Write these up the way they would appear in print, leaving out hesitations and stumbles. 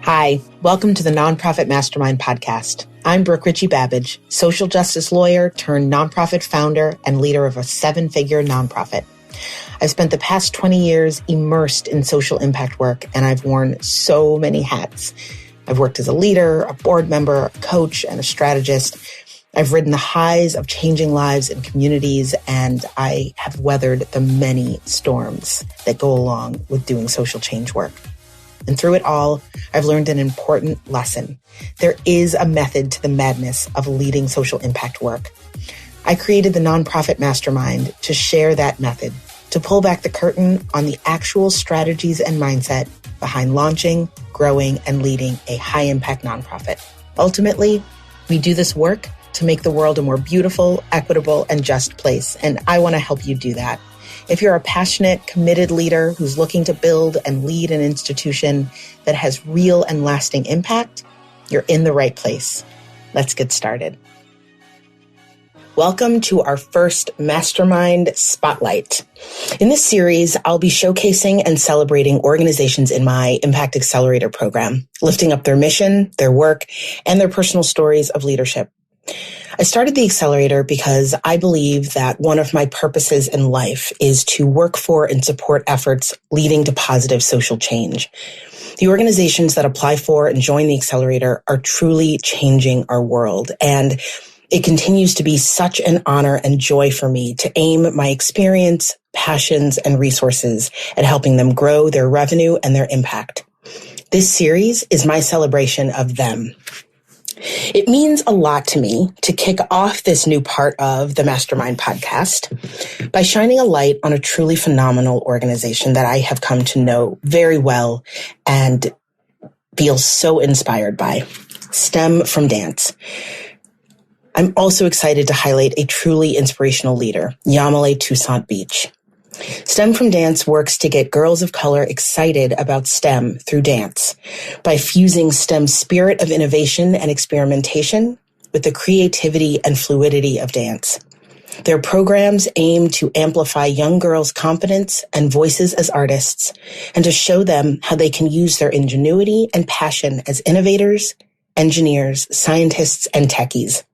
Hi, welcome to the Nonprofit Mastermind podcast. I'm Brooke Richie-Babbage, social justice lawyer turned nonprofit founder and leader of a 7-figure nonprofit. I've spent the past 20 years immersed in social impact work, and I've worn so many hats. I've worked as a leader, a board member, a coach, and a strategist. I've ridden the highs of changing lives in communities, and I have weathered the many storms that go along with doing social change work. And through it all, I've learned an important lesson. There is a method to the madness of leading social impact work. I created the Nonprofit Mastermind to share that method, to pull back the curtain on the actual strategies and mindset behind launching, growing, and leading a high-impact nonprofit. Ultimately, we do this work to make the world a more beautiful, equitable, and just place, and I want to help you do that. If you're a passionate, committed leader who's looking to build and lead an institution that has real and lasting impact, you're in the right place. Let's get started. Welcome to our first Mastermind Spotlight. In this series, I'll be showcasing and celebrating organizations in my Impact Accelerator program, lifting up their mission, their work, and their personal stories of leadership. I started the Accelerator because I believe that one of my purposes in life is to work for and support efforts leading to positive social change. The organizations that apply for and join the Accelerator are truly changing our world, and it continues to be such an honor and joy for me to aim my experience, passions, and resources at helping them grow their revenue and their impact. This series is my celebration of them. It means a lot to me to kick off this new part of the Mastermind podcast by shining a light on a truly phenomenal organization that I have come to know very well and feel so inspired by, STEM from Dance. I'm also excited to highlight a truly inspirational leader, Yamilée Toussaint Beach. STEM from Dance works to get girls of color excited about STEM through dance by fusing STEM's spirit of innovation and experimentation with the creativity and fluidity of dance. Their programs aim to amplify young girls' confidence and voices as artists and to show them how they can use their ingenuity and passion as innovators, engineers, scientists, and techies.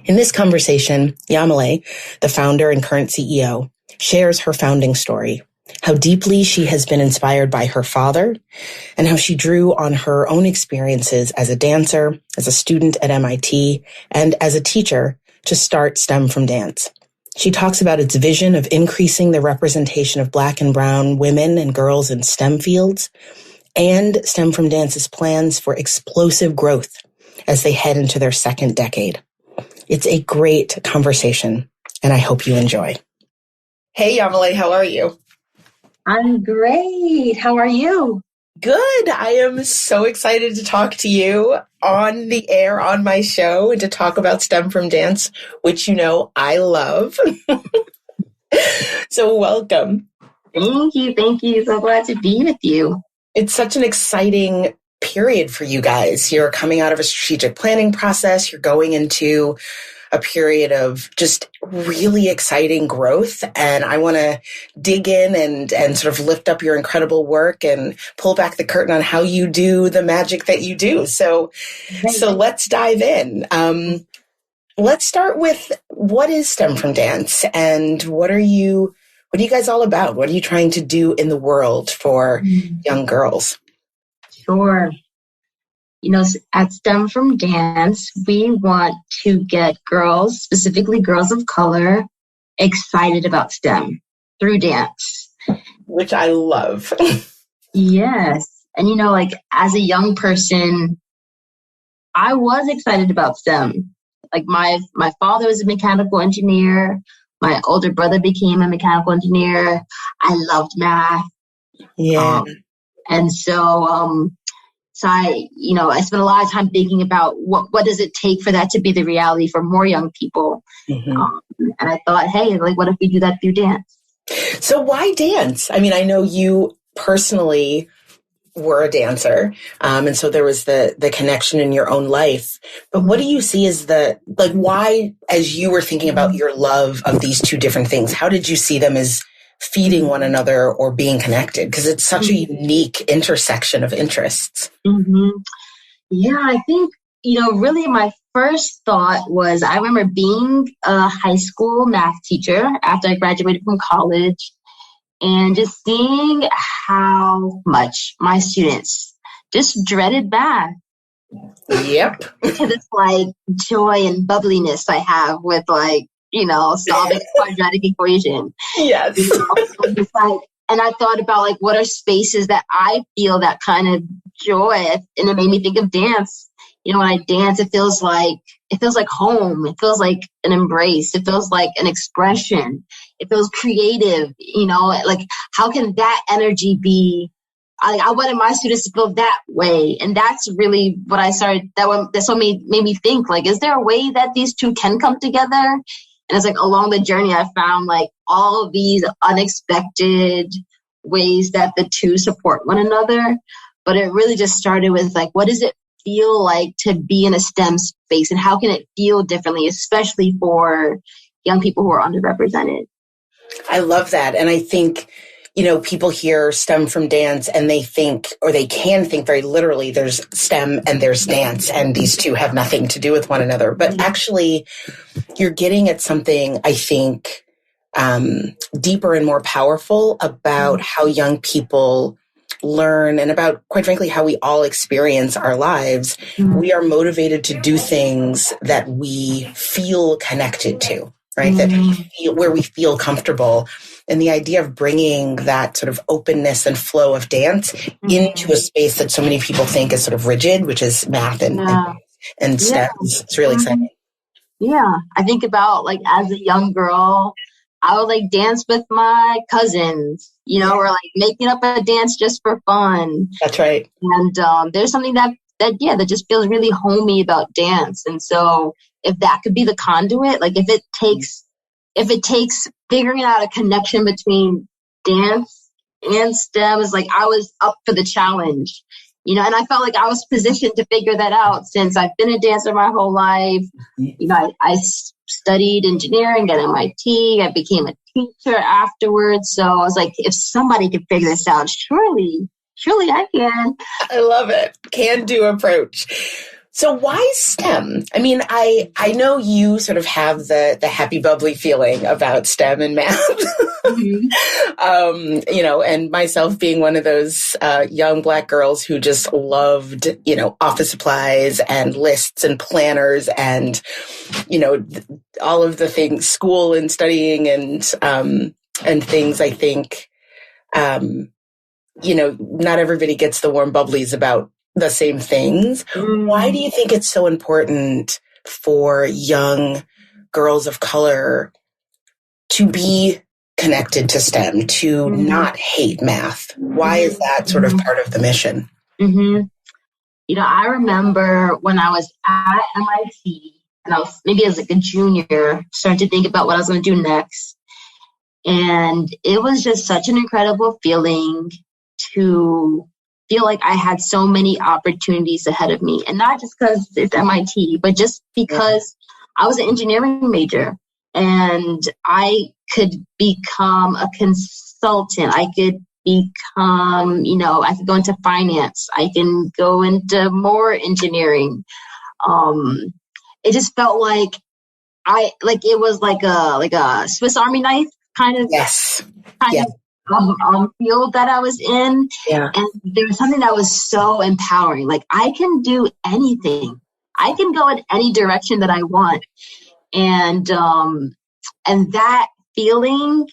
In this conversation, Yamilée, the founder and current CEO, shares her founding story, how deeply she has been inspired by her father, and how she drew on her own experiences as a dancer, as a student at MIT, and as a teacher to start STEM from Dance. She talks about its vision of increasing the representation of Black and Brown women and girls in STEM fields, and STEM from Dance's plans for explosive growth as they head into their second decade. It's a great conversation, and I hope you enjoy. Hey, Yamilée, how are you? I'm great. How are you? Good. I am so excited to talk to you on the air on my show and to talk about STEM from Dance, which you know I love. So welcome. Thank you. Thank you. So glad to be with you. It's such an exciting period for you guys. You're coming out of a strategic planning process. You're going into a period of just really exciting growth. And I want to dig in and sort of lift up your incredible work and pull back the curtain on how you do the magic that you do. So let's dive in. Let's start with, what is STEM from Dance, and what are you guys all about? What are you trying to do in the world for young girls? Sure. You know, at STEM from Dance, we want to get girls, specifically girls of color, excited about STEM through dance. Which I love. Yes. And, you know, like as a young person, I was excited about STEM. Like my father was a mechanical engineer. My older brother became a mechanical engineer. I loved math. Yeah. And so I spent a lot of time thinking about what does it take for that to be the reality for more young people. Mm-hmm. And I thought, hey, like, what if we do that through dance? So why dance? I mean, I know you personally were a dancer. And so there was the connection in your own life. But what do you see as why, as you were thinking about your love of these two different things, how did you see them as feeding one another or being connected, because it's such a unique intersection of interests. Mm-hmm. Yeah, I think, really my first thought was, I remember being a high school math teacher after I graduated from college, and just seeing how much my students just dreaded math. Yep. To this like joy and bubbliness I have with solving a quadratic equation. Yes. And I thought about like, what are spaces that I feel that kind of joy? And it made me think of dance. When I dance, it feels like home. It feels like an embrace. It feels like an expression. It feels creative. Like how can that energy be? I wanted my students to feel that way. And that's really what I started. That's what made me think, like, is there a way that these two can come together? And it's like along the journey, I found like all of these unexpected ways that the two support one another. But it really just started with like, what does it feel like to be in a STEM space? And how can it feel differently, especially for young people who are underrepresented? I love that. And I think, people hear STEM from dance and they think, or they can think very literally, there's STEM and there's dance, and these two have nothing to do with one another. But actually, you're getting at something, I think, deeper and more powerful about how young people learn, and about, quite frankly, how we all experience our lives. We are motivated to do things that we feel connected to, right? Where we feel comfortable. And the idea of bringing that sort of openness and flow of dance into a space that so many people think is sort of rigid, which is math and STEM. It's really exciting. Yeah. I think about like as a young girl, I would like dance with my cousins, or like making up a dance just for fun. That's right. And there's something that just feels really homey about dance. And so if that could be the conduit, like if it takes figuring out a connection between dance and STEM, is like, I was up for the challenge, and I felt like I was positioned to figure that out since I've been a dancer my whole life. I studied engineering at MIT. I became a teacher afterwards. So I was like, if somebody could figure this out, surely I can. I love it. Can-do approach. So why STEM? I mean, I know you sort of have the happy, bubbly feeling about STEM and math, and myself being one of those young Black girls who just loved, office supplies and lists and planners and, all of the things, school and studying and things. I think, not everybody gets the warm bubblies about the same things. Why do you think it's so important for young girls of color to be connected to STEM, to not hate math? Why is that sort of part of the mission? I remember when I was at MIT, and I was maybe as like a junior, starting to think about what I was going to do next. And it was just such an incredible feeling to feel like I had so many opportunities ahead of me. And not just because it's MIT, but just because I was an engineering major and I could become a consultant. I could become, I could go into finance. I can go into more engineering. It just felt like it was like a Swiss Army knife kind of. Yes. Field that I was in. Yeah. And there was something that was so empowering. Like, I can do anything. I can go in any direction that I want. And that feeling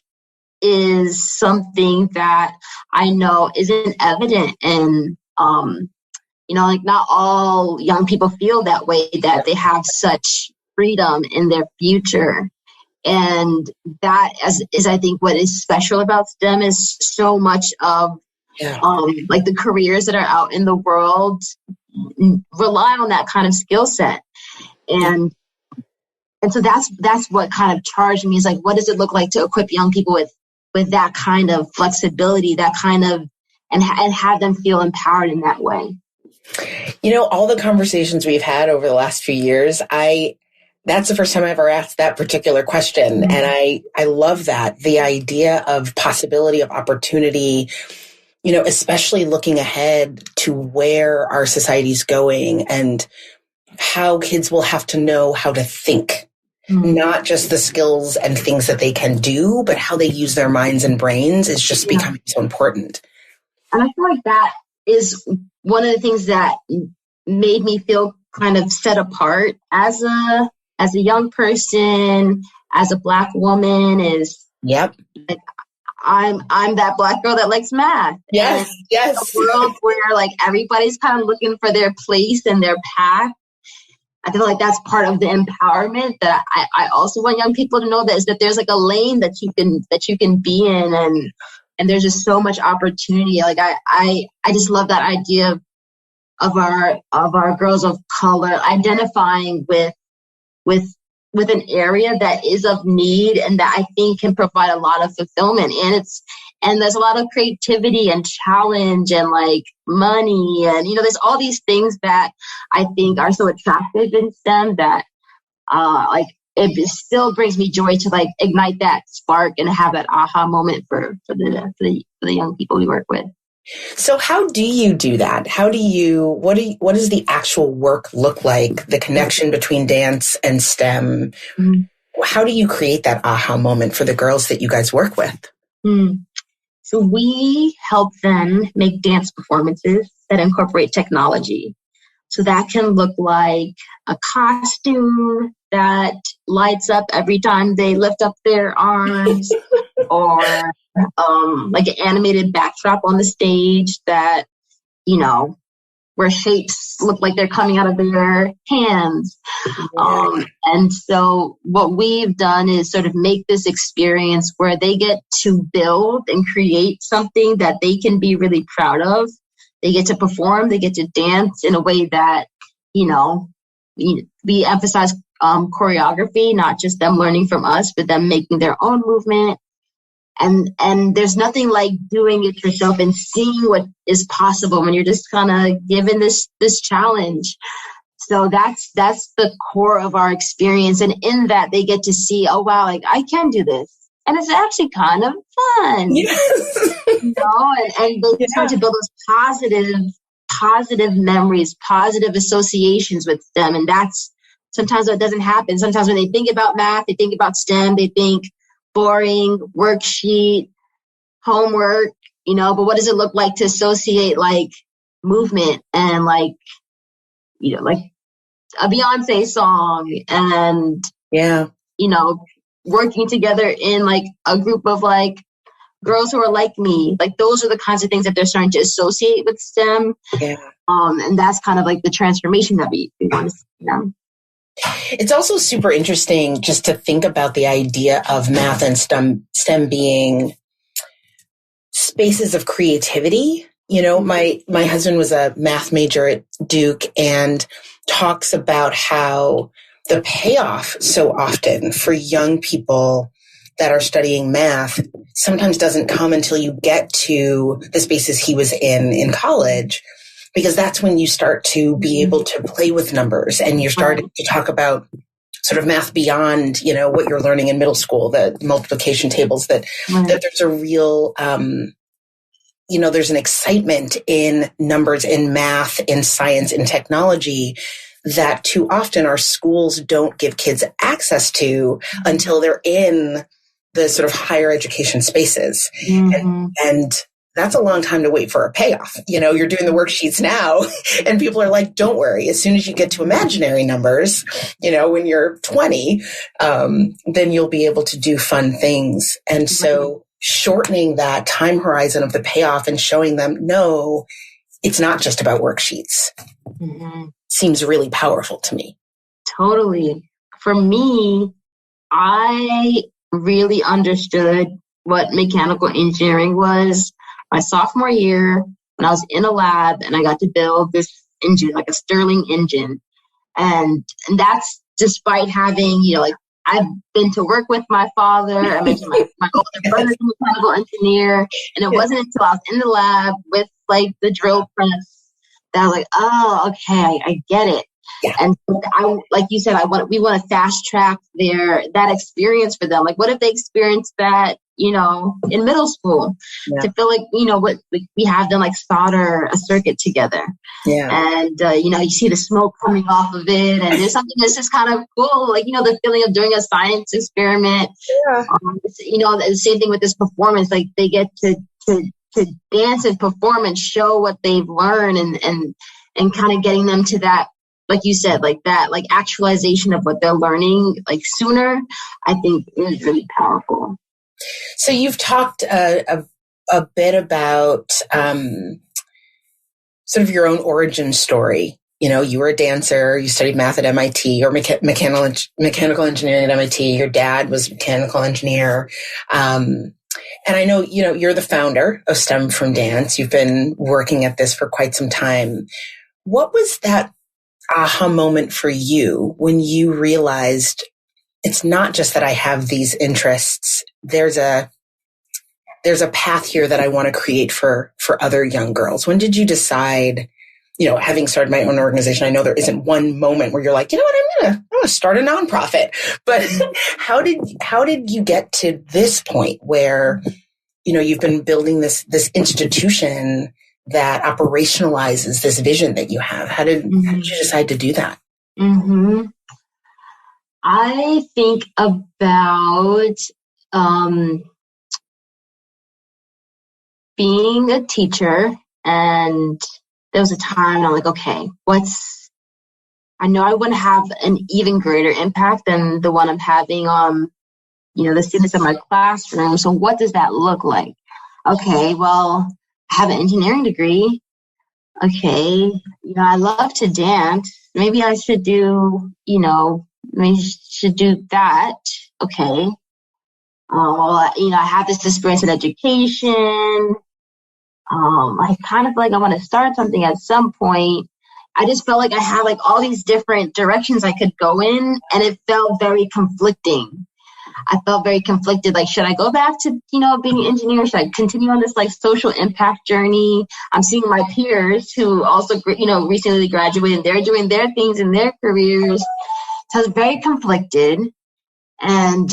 is something that I know isn't evident in, not all young people feel that way, that they have such freedom in their future. And that is I think what is special about STEM is so much of like the careers that are out in the world rely on that kind of skill set. And so that's what kind of charged me, is like, what does it look like to equip young people with that kind of flexibility, that kind of, and have them feel empowered in that way? All the conversations we've had over the last few years, That's the first time I ever asked that particular question. Mm-hmm. And I love that. The idea of possibility, of opportunity, especially looking ahead to where our society's going and how kids will have to know how to think, not just the skills and things that they can do, but how they use their minds and brains is just becoming so important. And I feel like that is one of the things that made me feel kind of set apart as a young person, as a Black woman, is like, I'm that Black girl that likes math. Yes. In a world where like everybody's kind of looking for their place and their path, I feel like that's part of the empowerment that I also want young people to know, that is that there's like a lane that you can be in, and there's just so much opportunity. Like I just love that idea of our girls of color identifying with an area that is of need and that I think can provide a lot of fulfillment. And there's a lot of creativity and challenge and like money, and there's all these things that I think are so attractive in STEM that like it still brings me joy to like ignite that spark and have that aha moment for the young people we work with. So how do you do that? What does the actual work look like? The connection between dance and STEM? Mm-hmm. How do you create that aha moment for the girls that you guys work with? So we help them make dance performances that incorporate technology. So that can look like a costume that lights up every time they lift up their arms, or like an animated backdrop on the stage that, where shapes look like they're coming out of their hands. And so what we've done is sort of make this experience where they get to build and create something that they can be really proud of. They get to perform, they get to dance in a way that, we emphasize choreography, not just them learning from us, but them making their own movement. And there's nothing like doing it yourself and seeing what is possible when you're just kind of given this challenge. So that's the core of our experience. And in that they get to see, oh wow, like I can do this. And it's actually kind of fun. Yes. And they start to build those positive memories, positive associations with STEM. And that's sometimes what doesn't happen. Sometimes when they think about math, they think about STEM, they think boring worksheet, homework, but what does it look like to associate like movement and like a Beyonce song and, working together in like a group of like girls who are like me. Like those are the kinds of things that they're starting to associate with STEM. Yeah. And that's kind of like the transformation that we want to see them. It's also super interesting just to think about the idea of math and STEM being spaces of creativity. My husband was a math major at Duke and talks about how the payoff so often for young people that are studying math sometimes doesn't come until you get to the spaces he was in college. Because that's when you start to be able to play with numbers and you're starting to talk about sort of math beyond, what you're learning in middle school, the multiplication tables, that there's a real, there's an excitement in numbers, in math, in science, in technology that too often our schools don't give kids access to until they're in the sort of higher education spaces. Mm-hmm. And that's a long time to wait for a payoff. You're doing the worksheets now and people are like, don't worry. As soon as you get to imaginary numbers, when you're 20, then you'll be able to do fun things. And so shortening that time horizon of the payoff and showing them, no, it's not just about worksheets. Seems really powerful to me. Totally. For me, I really understood what mechanical engineering was my sophomore year when I was in a lab and I got to build this engine, like a Stirling engine. And that's despite having, I've been to work with my father. I mentioned my older brother's a mechanical engineer. And it wasn't until I was in the lab with like the drill press that I was like, oh, okay, I get it. Yeah. And like you said, we want to fast track that experience for them. Like, what if they experience that, in middle school, to feel like, we have them like solder a circuit together. Yeah. And, you see the smoke coming off of it, and there's something that's just kind of cool. Like, the feeling of doing a science experiment. Yeah. The same thing with this performance. Like, they get to dance and perform and show what they've learned, and kind of getting them to that, like you said, like that, like actualization of what they're learning, like sooner, I think is really powerful. So you've talked a bit about sort of your own origin story. You were a dancer, you studied math at MIT, or mechanical engineering at MIT. Your dad was a mechanical engineer. And I know, you're the founder of STEM from Dance. You've been working at this for quite some time. What was that aha moment for you when you realized it's not just that I have these interests, there's a path here that I want to create for other young girls? When did you decide, having started my own organization, I know there isn't one moment where you're like, you know what, I'm going to start a nonprofit, but how did you get to this point where, you've been building this institution that operationalizes this vision that you have? How did you decide to do that? Mm-hmm. I think about being a teacher, and there was a time I'm like, okay, I know I want to have an even greater impact than the one I'm having on, the students in my classroom. So what does that look like? Okay, well, I have an engineering degree. Okay, I love to dance. Maybe I should do, that. Okay. I have this experience in education. I kind of like I want to start something at some point. I just felt like I had like all these different directions I could go in, and it felt very conflicting. I felt very conflicted. Like, should I go back to, being an engineer? Should I continue on this like social impact journey? I'm seeing my peers who also, recently graduated, and they're doing their things in their careers. So I was very conflicted. And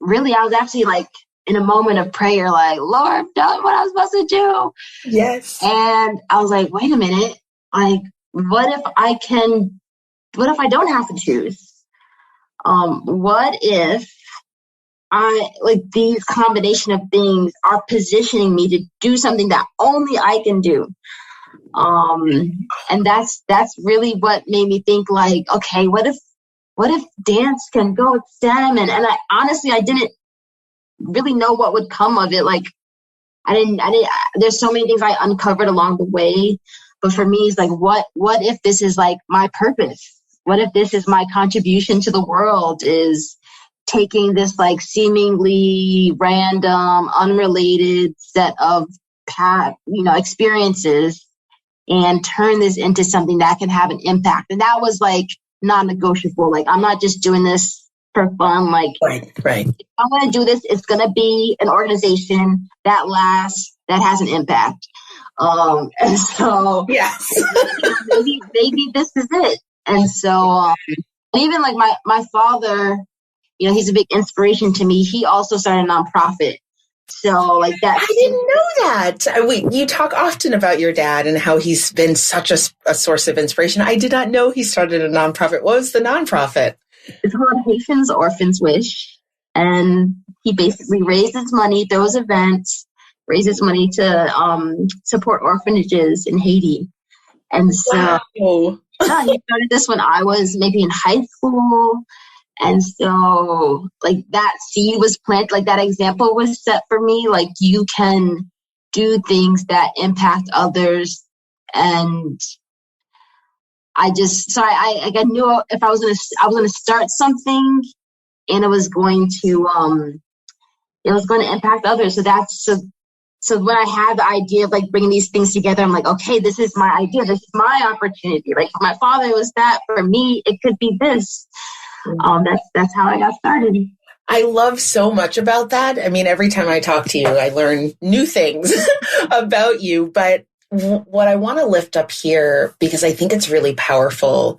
really, I was actually like in a moment of prayer, like, Lord, I've done what I was supposed to do. Yes. And I was like, wait a minute. Like, what if I don't have to choose? What if these combination of things are positioning me to do something that only I can do? And that's really what made me think like, okay, what if dance can go with STEM? And I honestly, I didn't really know what would come of it. Like, I didn't, there's so many things I uncovered along the way, but for me, it's like, what if this is like my purpose? What if this is my contribution to the world, is taking this like seemingly random, unrelated set of experiences and turn this into something that can have an impact? And that was like non-negotiable. Like, I'm not just doing this for fun. Like, right. If I'm going to do this, it's going to be an organization that lasts, that has an impact. And so yes, maybe this is it. And so, and even like my father, he's a big inspiration to me. He also started a nonprofit. So like that. I didn't know that. You talk often about your dad and how he's been such a source of inspiration. I did not know he started a nonprofit. What was the nonprofit? It's called Haitians Orphans Wish. And he basically raises money, throws events, raises money to support orphanages in Haiti. And so wow. He started this when I was maybe in high school. And so like that seed was planted, like that example was set for me. Like, you can do things that impact others. And I knew if I was going to start something, and it was going to impact others. So when I had the idea of like bringing these things together, I'm like, okay, this is my idea. This is my opportunity. Like, for my father, it was that. For me, it could be this. That's how I got started. I love so much about that. I mean, every time I talk to you, I learn new things about you. But what I want to lift up here, because I think it's really powerful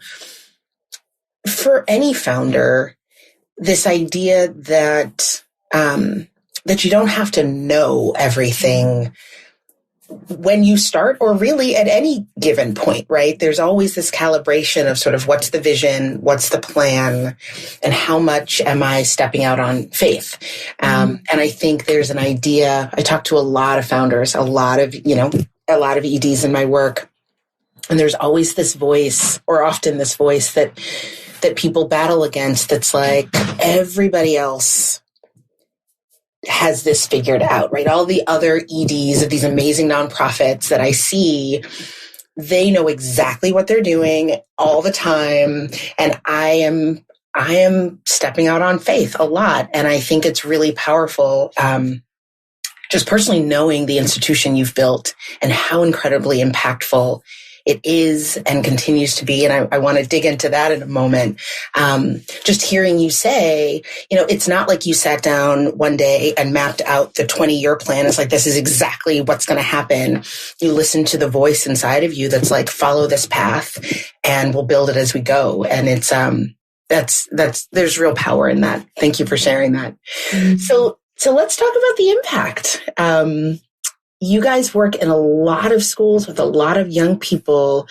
for any founder, this idea that that you don't have to know everything when you start, or really at any given point, right? There's always this calibration of sort of what's the vision, what's the plan, and how much am I stepping out on faith? And I think there's an idea, I talk to a lot of founders, a lot of EDs in my work, and there's always this voice, or often this voice that people battle against, that's like, everybody else has this figured out, right? All the other EDs of these amazing nonprofits that I see, they know exactly what they're doing all the time. And I am stepping out on faith a lot. And I think it's really powerful, just personally knowing the institution you've built and how incredibly impactful it is and continues to be. And I want to dig into that in a moment. Just hearing you say, it's not like you sat down one day and mapped out the 20-year plan. It's like, this is exactly what's going to happen. You listen to the voice inside of you that's like, follow this path and we'll build it as we go. And it's, there's real power in that. Thank you for sharing that. Mm-hmm. So let's talk about the impact. You guys work in a lot of schools with a lot of young people.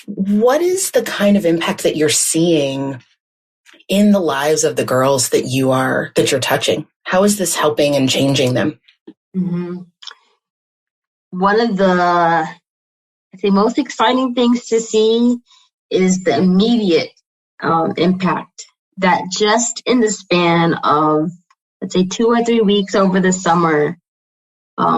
What is the kind of impact that you're seeing in the lives of the girls that you're touching? How is this helping and changing them? Mm-hmm. One of the, most exciting things to see is the immediate impact that just in the span of, 2 or 3 weeks over the summer,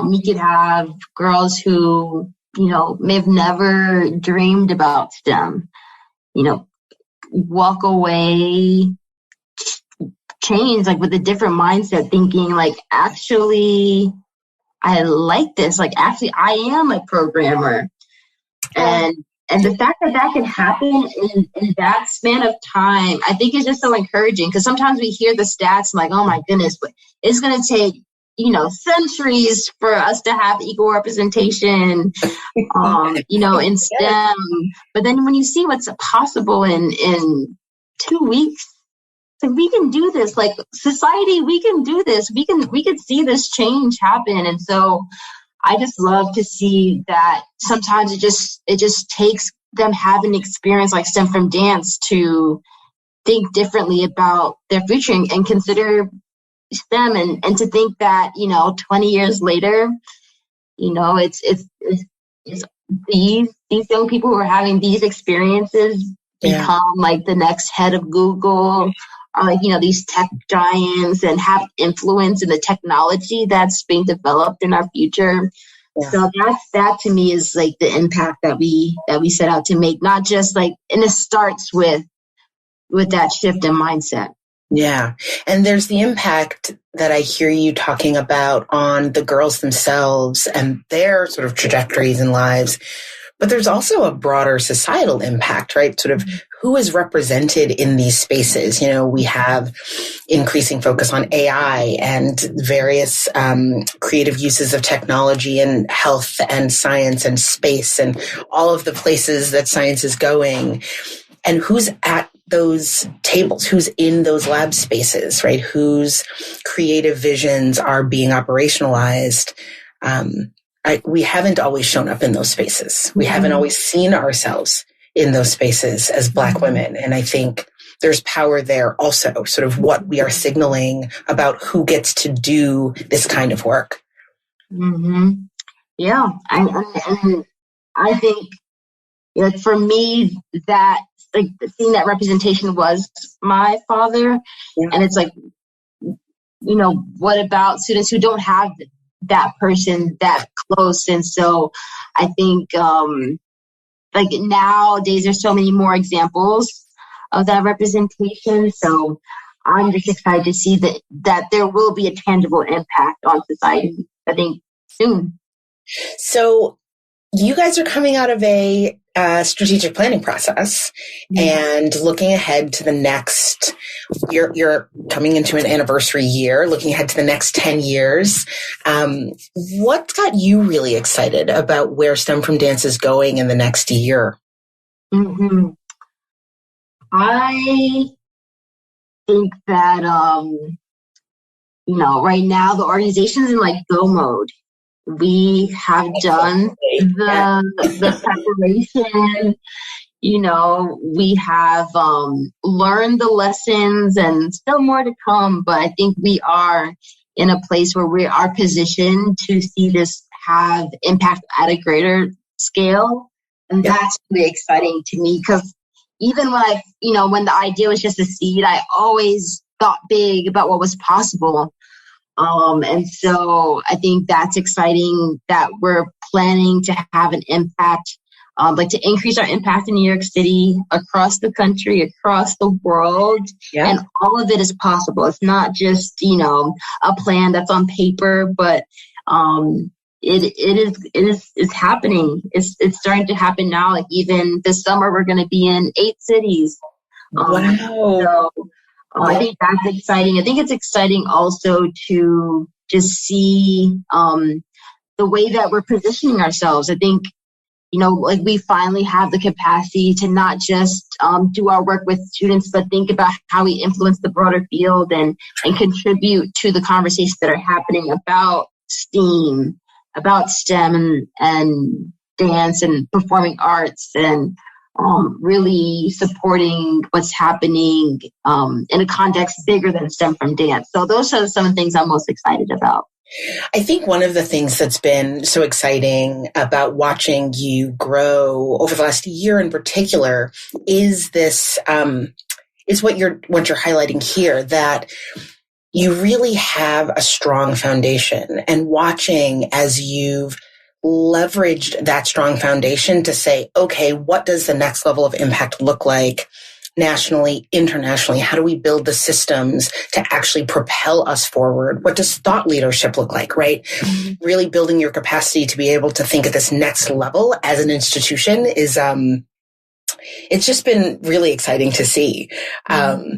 we could have girls who, may have never dreamed about STEM, walk away, change, with a different mindset, thinking actually, I like this. Actually, I am a programmer. And the fact that can happen in that span of time, I think is just so encouraging, because sometimes we hear the stats like, oh my goodness, but it's going to take centuries for us to have equal representation, in STEM. But then when you see what's possible in 2 weeks, we can do this. Society, we can do this. We can see this change happen. And so I just love to see that sometimes it just takes them having experience like STEM from dance to think differently about their future and consider STEM, and to think that 20 years later, it's these young people who are having these experiences become the next head of Google, these tech giants, and have influence in the technology that's being developed in our future. Yeah. So that to me is the impact that we set out to make, not just and it starts with that shift in mindset. Yeah. And there's the impact that I hear you talking about on the girls themselves and their sort of trajectories in lives. But there's also a broader societal impact, right? Sort of who is represented in these spaces. We have increasing focus on AI and various creative uses of technology and health and science and space and all of the places that science is going. And who's at those tables, who's in those lab spaces, right? Whose creative visions are being operationalized. We haven't always shown up in those spaces. We haven't always seen ourselves in those spaces as Black women. And I think there's power there also, sort of what we are signaling about who gets to do this kind of work. Mm-hmm. Yeah. And I think, for me, that seeing that representation was my father. Yeah. And it's what about students who don't have that person that close? And so I think nowadays there's so many more examples of that representation. So I'm just excited to see that there will be a tangible impact on society, I think, soon. So you guys are coming out of a strategic planning process and looking ahead to the next, you're coming into an anniversary year, looking ahead to the next 10 years. What got you really excited about where STEM from Dance is going in the next year? Mm-hmm. I think that, right now the organization's in like go mode. We have done the preparation, we have learned the lessons and still more to come. But I think we are in a place where we are positioned to see this have impact at a greater scale. And that's really exciting to me because even when the idea was just a seed, I always thought big about what was possible. And so I think that's exciting that we're planning to have an impact, to increase our impact in New York City, across the country, across the world. Yeah. And all of it is possible. It's not just, a plan that's on paper, but it is happening. It's starting to happen now. Like even this summer, we're going to be in 8 cities. Wow. I think that's exciting. I think it's exciting also to just see the way that we're positioning ourselves. I think, we finally have the capacity to not just do our work with students, but think about how we influence the broader field and contribute to the conversations that are happening about STEAM, about STEM and dance and performing arts and really supporting what's happening in a context bigger than STEM from Dance. So those are some of the things I'm most excited about. I think one of the things that's been so exciting about watching you grow over the last year in particular is this, is what you're highlighting here, that you really have a strong foundation, and watching as you've leveraged that strong foundation to say, okay, what does the next level of impact look like nationally, internationally? How do we build the systems to actually propel us forward? What does thought leadership look like, right? Mm-hmm. Really building your capacity to be able to think at this next level as an institution is, it's just been really exciting to see. Mm-hmm.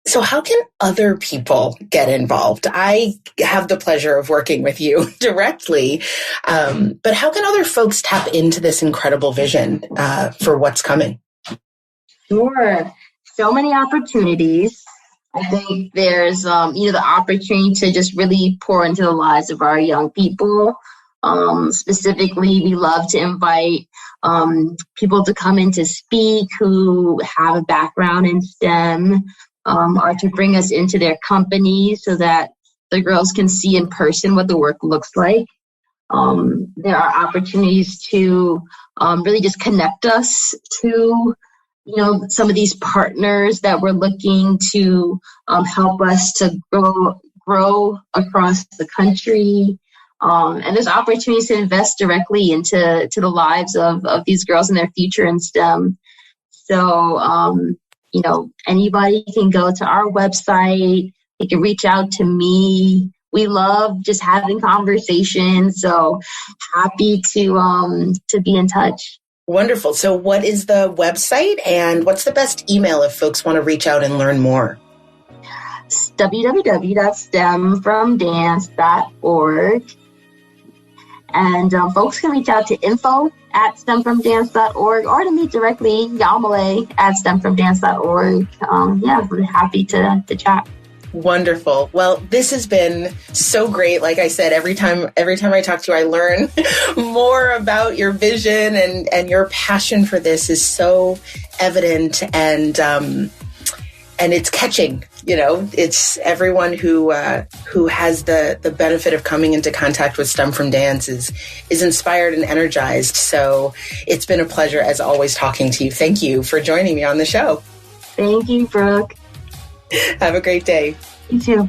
So how can other people get involved? I have the pleasure of working with you directly, but how can other folks tap into this incredible vision for what's coming? Sure. So many opportunities. I think there's, the opportunity to just really pour into the lives of our young people. Specifically, we love to invite people to come in to speak who have a background in STEM, or to bring us into their company so that the girls can see in person what the work looks like. There are opportunities to really just connect us to, some of these partners that we're looking to help us to grow across the country. And there's opportunities to invest directly into the lives of these girls and their future in STEM. So, anybody can go to our website. They can reach out to me. We love just having conversations. So happy to be in touch. Wonderful. So what is the website and what's the best email if folks want to reach out and learn more? www.stemfromdance.org. And folks can reach out to info@stemfromdance.org or to me directly, Yamilée@stemfromdance.org. We're happy to chat. Wonderful. Well, this has been so great. Like I said, every time I talk to you, I learn more about your vision, and your passion for this is so evident, and it's catching. It's everyone who has the benefit of coming into contact with STEM from Dance is inspired and energized. So it's been a pleasure, as always, talking to you. Thank you for joining me on the show. Thank you, Brooke. Have a great day. You too.